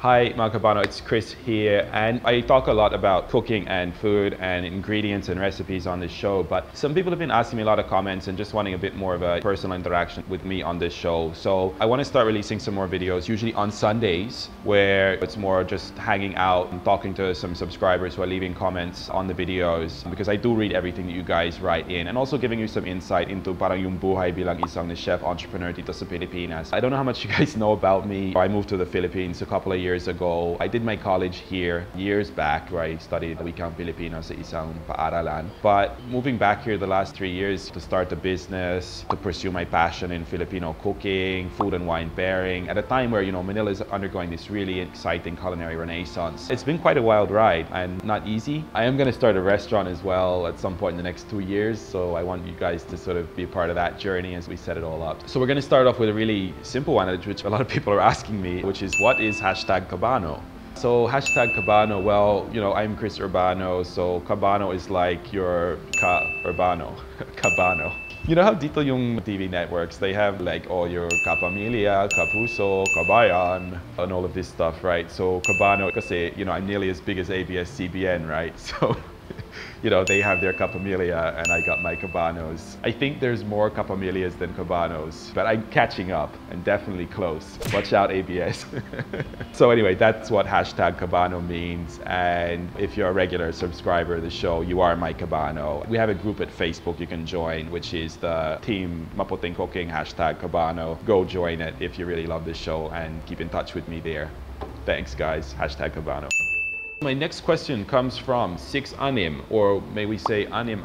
Hi mga Cubano, it's Chris here, and I talk a lot about cooking and food and ingredients and recipes on this show, but some people have been asking me a lot of comments and just wanting a bit more of a personal interaction with me on this show. So I want to start releasing some more videos, usually on Sundays, where it's more just hanging out and talking to some subscribers who are leaving comments on the videos, because I do read everything that you guys write in, and also giving you some insight into parang yung buhay bilang isang chef entrepreneur dito sa Pilipinas. I don't know how much you guys know about me. I moved to the Philippines a couple of years ago. I did my college here years back, where I studied wikang Filipino sa isang paaralan. But moving back here the last 3 years to start a business, to pursue my passion in Filipino cooking, food and wine pairing, at a time where, you know, Manila is undergoing this really exciting culinary renaissance. It's been quite a wild ride and not easy. I am going to start a restaurant as well at some point in the next 2 years, so I want you guys to sort of be a part of that journey as we set it all up. So we're going to start off with a really simple one, which a lot of people are asking me, which is, what is #Cubano? So #Cubano, well, you know, I'm Chris Urbano, so Cubano is like your Urbano, Cubano. You know how dito yung TV networks, they have like all your Kapamilya, Kapuso, Kabayan, and all of this stuff, right? So Cubano, kasi, you know, I'm nearly as big as ABS-CBN, right? So you know, they have their Kapamilya and I got my Cubanos. I think there's more Kapamilyas than Cubanos, but I'm catching up and definitely close. Watch out, ABS. So anyway, that's what #Cubano means. And if you're a regular subscriber of the show, you are my Cubano. We have a group at Facebook you can join, which is the team Maputing Cooking #Cubano. Go join it if you really love this show and keep in touch with me there. Thanks guys, #Cubano. My next question comes from 6anim, or may we say anim,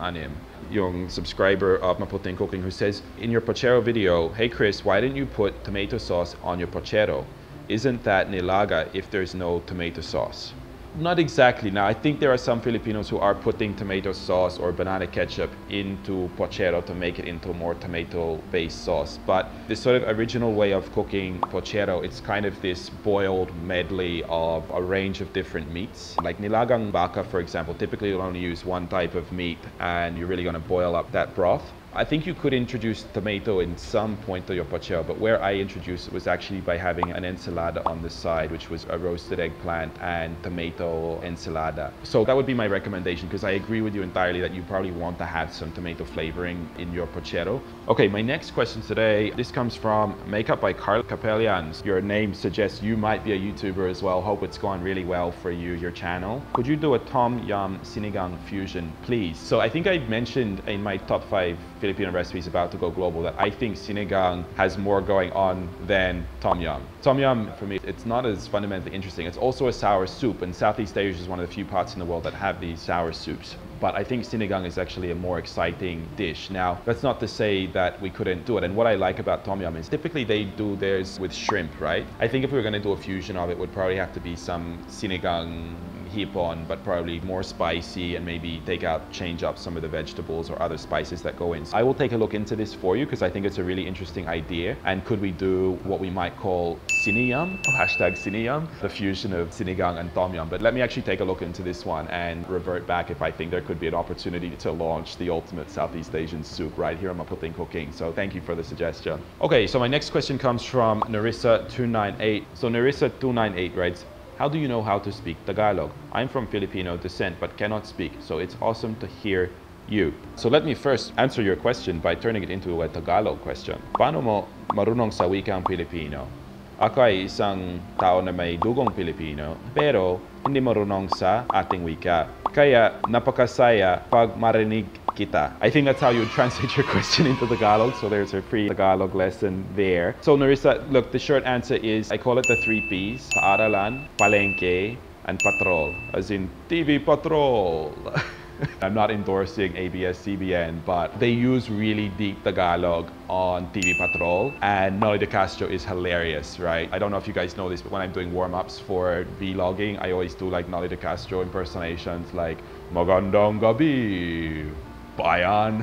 yung subscriber of Maputing Cooking, who says, in your pochero video, hey Chris, why didn't you put tomato sauce on your pochero? Isn't that nilaga if there's no tomato sauce? Not exactly. Now, I think there are some Filipinos who are putting tomato sauce or banana ketchup into pochero to make it into more tomato-based sauce. But the sort of original way of cooking pochero, it's kind of this boiled medley of a range of different meats. Like nilagang baka, for example, typically you'll only use one type of meat and you're really going to boil up that broth. I think you could introduce tomato in some point to your pochero, but where I introduced it was actually by having an ensalada on the side, which was a roasted eggplant and tomato ensalada. So that would be my recommendation, because I agree with you entirely that you probably want to have some tomato flavoring in your pochero. Okay, my next question today, this comes from Makeup by Carl Capellians. Your name suggests you might be a YouTuber as well. Hope it's gone really well for you, your channel. Could you do a Tom Yum Sinigang fusion, please? So I think I mentioned in my top 5 Filipino recipes about to go global that I think sinigang has more going on than tom yum. Tom yum, for me, it's not as fundamentally interesting. It's also a sour soup, and Southeast Asia is one of the few parts in the world that have these sour soups. But I think sinigang is actually a more exciting dish. Now, that's not to say that we couldn't do it. And what I like about tom yum is typically they do theirs with shrimp, right? I think if we were going to do a fusion of it, would probably have to be some sinigang hipon, but probably more spicy, and maybe change up some of the vegetables or other spices that go in. So I will take a look into this for you, because I think it's a really interesting idea. And could we do what we might call siniyum, #siniyum, the fusion of sinigang and tom yum? But let me actually take a look into this one and revert back if I think there could be an opportunity to launch the ultimate Southeast Asian soup right here on Maputing Cooking. So thank you for the suggestion. Okay, so my next question comes from Narissa298. So Narissa298 writes, how do you know how to speak Tagalog? I'm from Filipino descent but cannot speak, so it's awesome to hear you. So let me first answer your question by turning it into a Tagalog question. Paano mo marunong sa wikang Pilipino? Ako ay isang tao na may dugong Pilipino, pero hindi marunong sa ating wika. Kaya napakasaya pag marinig kita. I think that's how you would translate your question into Tagalog, so there's a free Tagalog lesson there. So Narissa, look, the short answer is, I call it the 3 Ps: paaralan, palengke, and patrol, as in TV Patrol. I'm not endorsing ABS-CBN, but they use really deep Tagalog on TV Patrol, and Nolly De Castro is hilarious, right? I don't know if you guys know this, but when I'm doing warm-ups for vlogging, I always do like Nolly De Castro impersonations, like Magandang gabi, bayan.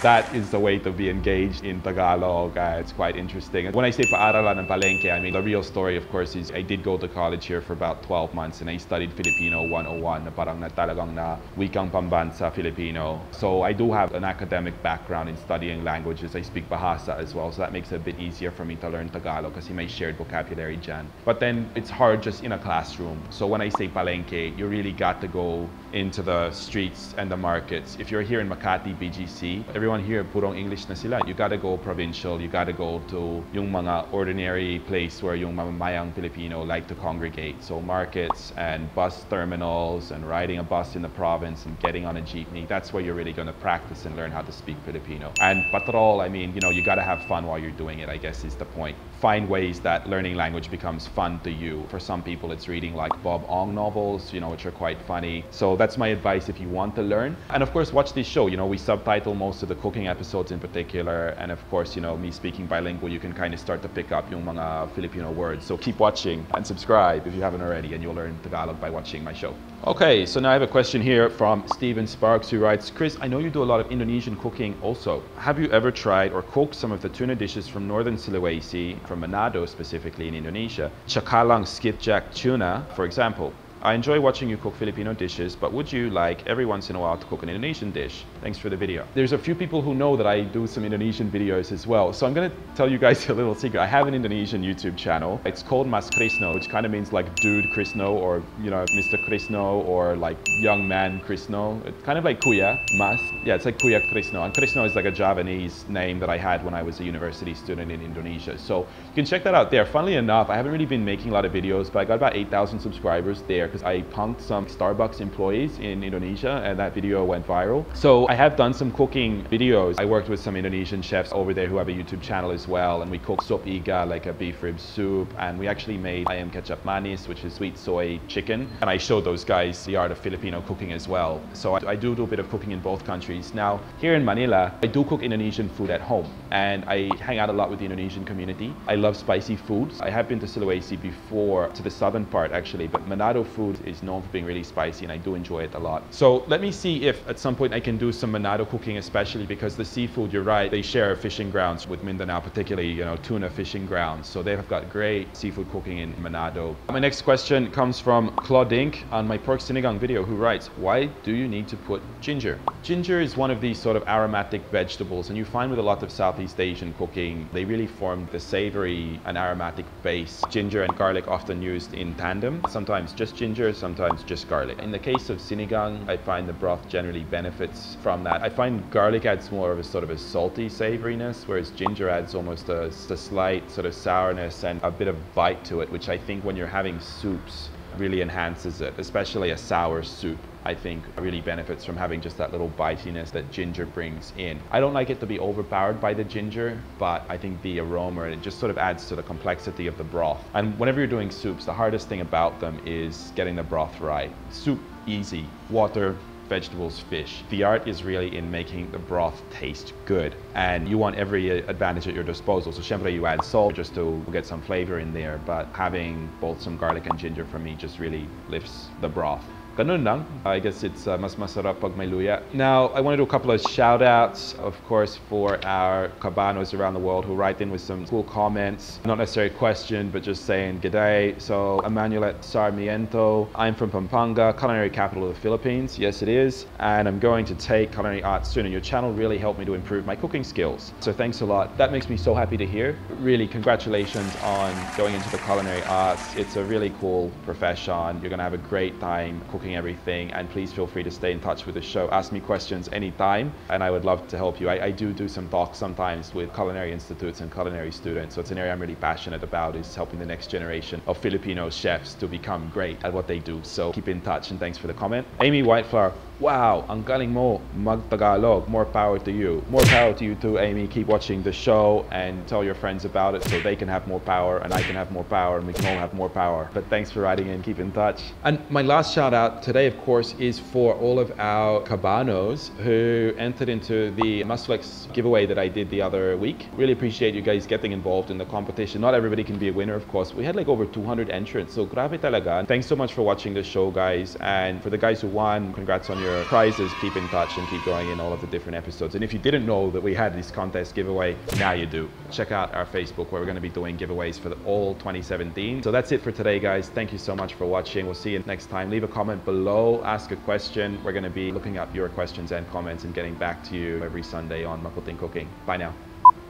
that is the way to be engaged in Tagalog. It's quite interesting. When I say paaralan ng palengke, I mean the real story, of course, is I did go to college here for about 12 months and I studied Filipino 101, na parang na talagang na wikang pambansa Filipino. So I do have an academic background in studying languages. I speak Bahasa as well, so that makes it a bit easier for me to learn Tagalog kasi may shared vocabulary dyan. But then it's hard just in a classroom. So when I say palengke, you really got to go into the streets and the markets. If you're here in Makati, BGC, everyone here purong English na sila. You gotta go provincial, you gotta go to yung mga ordinary place where yung mamamayang Filipino like to congregate. So markets and bus terminals and riding a bus in the province and getting on a jeepney, that's where you're really gonna practice and learn how to speak Filipino. And patrol, I mean, you know, you gotta have fun while you're doing it, I guess is the point. Find ways that learning language becomes fun to you. For some people, it's reading like Bob Ong novels, you know, which are quite funny. So that's my advice if you want to learn. And of course, watch this show. You know, we subtitle most of the cooking episodes in particular. And of course, you know, me speaking bilingual, you can kind of start to pick up yung mga Filipino words. So keep watching and subscribe if you haven't already, and you'll learn Tagalog by watching my show. Okay, so now I have a question here from Steven Sparks, who writes, Chris, I know you do a lot of Indonesian cooking also. Have you ever tried or cooked some of the tuna dishes from northern Sulawesi, from Manado specifically in Indonesia? Chakalang skipjack tuna, for example. I enjoy watching you cook Filipino dishes, but would you like every once in a while to cook an Indonesian dish? Thanks for the video. There's a few people who know that I do some Indonesian videos as well. So I'm gonna tell you guys a little secret. I have an Indonesian YouTube channel. It's called Mas Krisno, which kind of means like dude Krisno, or, you know, Mr. Krisno, or like young man Krisno. It's kind of like Kuya, Mas. Yeah, it's like Kuya Krisno. And Krisno is like a Javanese name that I had when I was a university student in Indonesia. So you can check that out there. Funnily enough, I haven't really been making a lot of videos, but I got about 8,000 subscribers there, because I punked some Starbucks employees in Indonesia and that video went viral. So I have done some cooking videos. I worked with some Indonesian chefs over there who have a YouTube channel as well, and we cooked sop iga, like a beef rib soup, and we actually made ayam kecap manis, which is sweet soy chicken, and I showed those guys the art of Filipino cooking as well. So I do a bit of cooking in both countries. Now here in Manila, I do cook Indonesian food at home, and I hang out a lot with the Indonesian community. I love spicy foods. I have been to Sulawesi before, to the southern part actually, but Manado food is known for being really spicy, and I do enjoy it a lot. So let me see if at some point I can do some Manado cooking, especially because the seafood, you're right, they share fishing grounds with Mindanao, particularly, you know, tuna fishing grounds. So they've got great seafood cooking in Manado. My next question comes from Claudink on my pork sinigang video, who writes, why do you need to put ginger? Ginger is one of these sort of aromatic vegetables, and you find with a lot of Southeast Asian cooking, they really form the savory and aromatic base. Ginger and garlic often used in tandem, sometimes just ginger, sometimes just garlic. In the case of sinigang, I find the broth generally benefits from that. I find garlic adds more of a sort of a salty savoriness, whereas ginger adds almost a slight sort of sourness and a bit of bite to it, which I think when you're having soups really enhances it, especially a sour soup. I think really benefits from having just that little bitiness that ginger brings in. I don't like it to be overpowered by the ginger, but I think the aroma, it just sort of adds to the complexity of the broth. And whenever you're doing soups, the hardest thing about them is getting the broth right. Soup, easy. Water, vegetables, fish. The art is really in making the broth taste good, and you want every advantage at your disposal. So syempre you add salt just to get some flavor in there, but having both some garlic and ginger for me just really lifts the broth. Ganun lang. I guess it's mas masarap pag may luya. Now, I want to do a couple of shout outs, of course, for our Cubanos around the world who write in with some cool comments. Not necessarily a question, but just saying g'day. So, Emmanuel Sarmiento, I'm from Pampanga, culinary capital of the Philippines. Yes, it is. And I'm going to take culinary arts soon. And your channel really helped me to improve my cooking skills. So thanks a lot. That makes me so happy to hear. Really, congratulations on going into the culinary arts. It's a really cool profession. You're going to have a great time cooking everything, and please feel free to stay in touch with the show. Ask me questions anytime, and I would love to help you. I do some talks sometimes with culinary institutes and culinary students, so it's an area I'm really passionate about, is helping the next generation of Filipino chefs to become great at what they do. So keep in touch, and thanks for the comment. Amy Whiteflower, wow, ang galing mo mag-Tagalog. More power to you. More power to you too, Amy. Keep watching the show and tell your friends about it so they can have more power, and I can have more power, and we can all have more power. But thanks for writing in. Keep in touch. And my last shout out today, of course, is for all of our Cubanos who entered into the Musflex giveaway that I did the other week. Really appreciate you guys getting involved in the competition. Not everybody can be a winner, of course. We had like over 200 entrants, so grabe talaga. Thanks so much for watching the show, guys. And for the guys who won, congrats on your prizes, keep in touch and keep going in all of the different episodes. And if you didn't know that we had this contest giveaway, now you do. Check out our Facebook where we're going to be doing giveaways for all 2017. So that's it for today, guys. Thank you so much for watching. We'll see you next time. Leave a comment below, ask a question. We're going to be looking up your questions and comments and getting back to you every Sunday on Maputing Cooking. Bye now.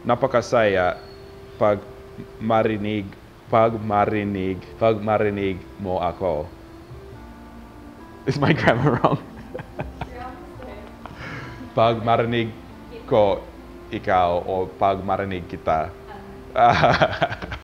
Napakasaya pag marinig mo ako. Is my grammar wrong? Pag marinig ko ikaw o pag marinig kita.